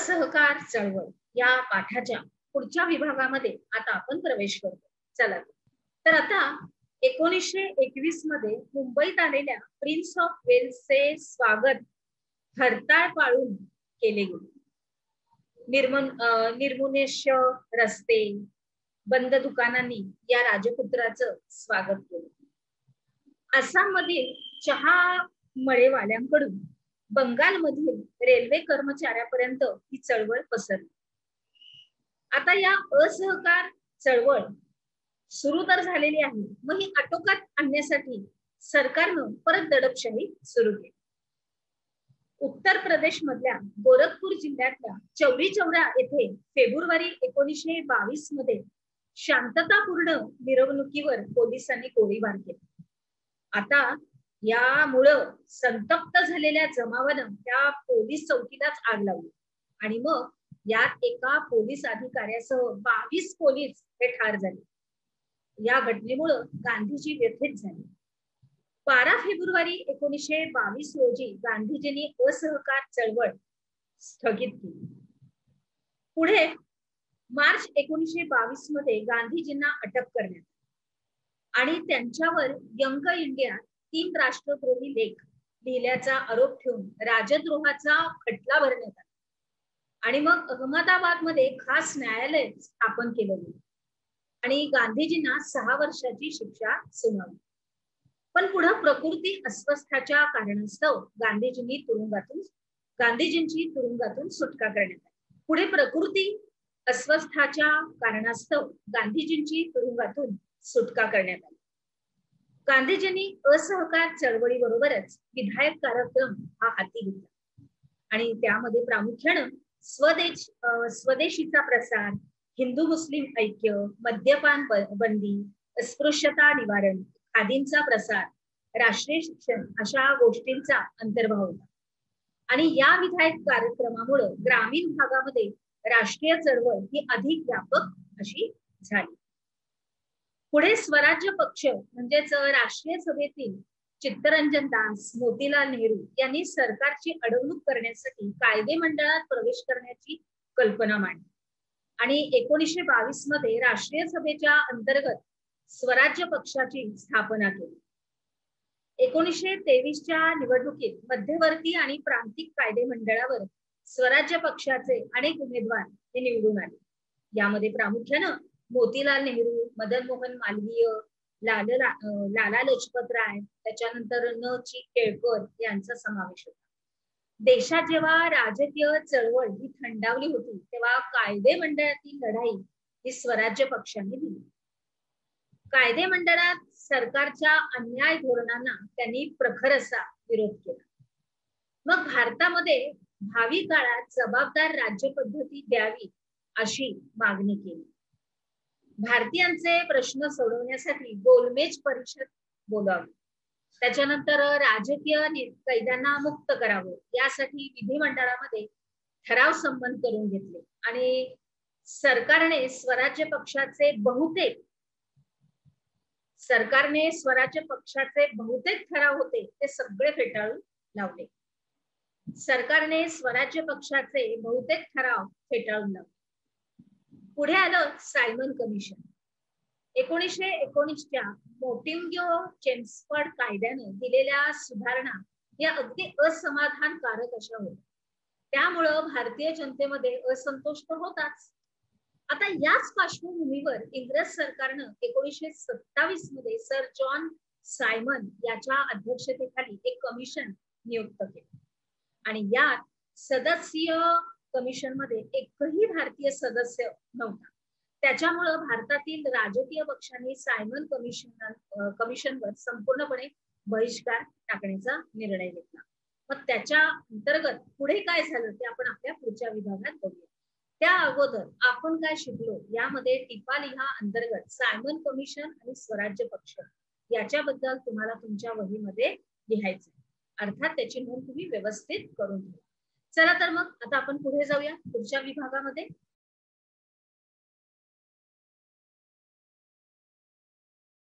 असहकार चळवळ या पाठाच्या पुढच्या विभागामध्ये आता आपण प्रवेश करतो. चला तर आता 1921 मध्ये मुंबईत आलेल्या प्रिन्स ऑफ वेल्सचे स्वागत हरताळ पाळून केले गेले. निर्मुनेष्य रस्ते, बंद दुकानांनी या राजपुत्राचं स्वागत केलं. आसाममधील चहा मळेवाल्यांकडून बंगालमधील रेल्वे कर्मचाऱ्यापर्यंत ही चळवळ पसरली. आता या असहकार चळवळ सुरू तर झालेली आहे, मग ही आटोक्यात आणण्यासाठी सरकारनं परत दडपशाही सुरू केली. उत्तर प्रदेश मधल्या गोरखपूर जिल्ह्यातल्या चौरी चौरा येथे फेब्रुवारी 1922 मध्ये शांततापूर्ण मिरवणुकीवर पोलिसांनी गोळीबार केला. आता यामुळं संतप्त झालेल्या जमावानं त्या पोलीस चौकीलाच आग लावली आणि मग यात एका पोलीस अधिकाऱ्यासह 22 पोलीस हे ठार झाले. या घटनेमुळं गांधीजी व्यथित झाले. 12 फेब्रुवारी 1922 रोजी गांधीजींनी असहकार चळवळ स्थगित केली. पुढे मार्च 1922 मध्ये गांधीजींना अटक करण्यात आणि त्यांच्यावर यंग इंडिया 3 राष्ट्रद्रोही लेख लिहिल्याचा आरोप ठेवून राजद्रोहाचा खटला भरण्यात आला आणि मग अहमदाबाद मध्ये खास न्यायालय स्थापन केलं गेलं आणि गांधीजींना 6 वर्षाची शिक्षा सुनावली. पण पुढे प्रकृती अस्वस्थाच्या कारणास्तव गांधीजींची तुरुंगातून सुटका करण्यात आली. पुढे प्रकृती अस्वस्थाच्या कारणास्तव गांधीजींची तुरुंगातून सुटका करण्यात आली. गांधीजींनी असहकार चळवळीबरोबरच विधायक कार्यक्रम हा हाती घेतला आणि त्यामध्ये प्रामुख्याने स्वदेशीचा प्रसार, हिंदू मुस्लिम ऐक्य, मद्यपान बंदी, अस्पृश्यता निवारण, खादींचा प्रसार, राष्ट्रीय शिक्षण अशा गोष्टींचा अंतर्भाव होता. आणि या विधायक कार्यक्रमामुळे ग्रामीण भागामध्ये राष्ट्रीय चळवळ ही अधिक व्यापक अशी झाली. पुढे स्वराज्य पक्ष म्हणजेच राष्ट्रीय सभेतील चित्तरंजन दास, मोतीलाल नेहरू यांनी सरकारची अडवणूक करण्यासाठी कायदे मंडळात प्रवेश करण्याची कल्पना मांडली आणि 1922 मध्ये राष्ट्रीय सभेच्या अंतर्गत स्वराज्य पक्षाची स्थापना केली. 1923च्या निवडणुकीत मध्यवर्ती आणि प्रांतिक कायदे मंडळावर स्वराज्य पक्षाचे अनेक उमेदवार हे निवडून आले. यामध्ये प्रामुख्याने मोतीलाल नेहरू, मदन मोहन मालवीय, लाला लजपत राय, त्याच्यानंतर न.चि. केळकर यांचा समावेश होता. देशात जेव्हा राजकीय चळवळ ही थंडावली होती तेव्हा कायदे मंडळातील लढाई ही स्वराज्य पक्षाने दिली. कायदे मंडळात सरकारच्या अन्याय धोरणांना त्यांनी प्रखर असा विरोध केला. मग भारतामध्ये भावी काळात जबाबदार राज्य पद्धती द्यावी अशी मागणी केली. भारतीयांचे प्रश्न सोडवण्यासाठी गोलमेज परिषद बोलावली. त्याच्यानंतर राजकीय कैद्यांना मुक्त करावं यासाठी विधिमंडळामध्ये ठराव संमत करून घेतले आणि सरकारने स्वराज्य पक्षाचे बहुतेक ठराव होते ते सगळे फेटाळून लावले. पुढे आलं सायमन कमिशन. 1919च्या मोटिंग्यो चेम्सफोर्ड कायद्याने दिलेल्या सुधारणा या अगदी असमाधानकारक अशा होत्या. त्यामुळं भारतीय जनतेमध्ये असंतोष तर होताच. आता याच पार्श्वभूमीवर इंग्रज सरकारनं 1927 मध्ये सर जॉन सायमन याच्या अध्यक्षतेखाली एक कमिशन नियुक्त केले आणि यात सदस्यीय कमिशन मध्ये एकही भारतीय सदस्य नव्हता. त्याच्यामुळे भारतातील राजकीय पक्षांनी सायमन कमिशनवर संपूर्णपणे बहिष्कार टाकण्याचा निर्णय घेतला. मग त्याच्या अंतर्गत पुढे काय झालं ते आपण आपल्या पुढच्या विभागात बघूया. त्या अगोदर आपण काय शिकलो यामध्ये टिपालिहा अंतर्गत सायमन कमिशन आणि स्वराज्य पक्ष याच्याबद्दल तुम्हाला तुमच्या वहीमध्ये लिहायचं. अर्थात त्याची नोंद तुम्ही व्यवस्थित करून घ्या. चला तर मग आता आपण पुढे जाऊया पुढच्या विभागामध्ये.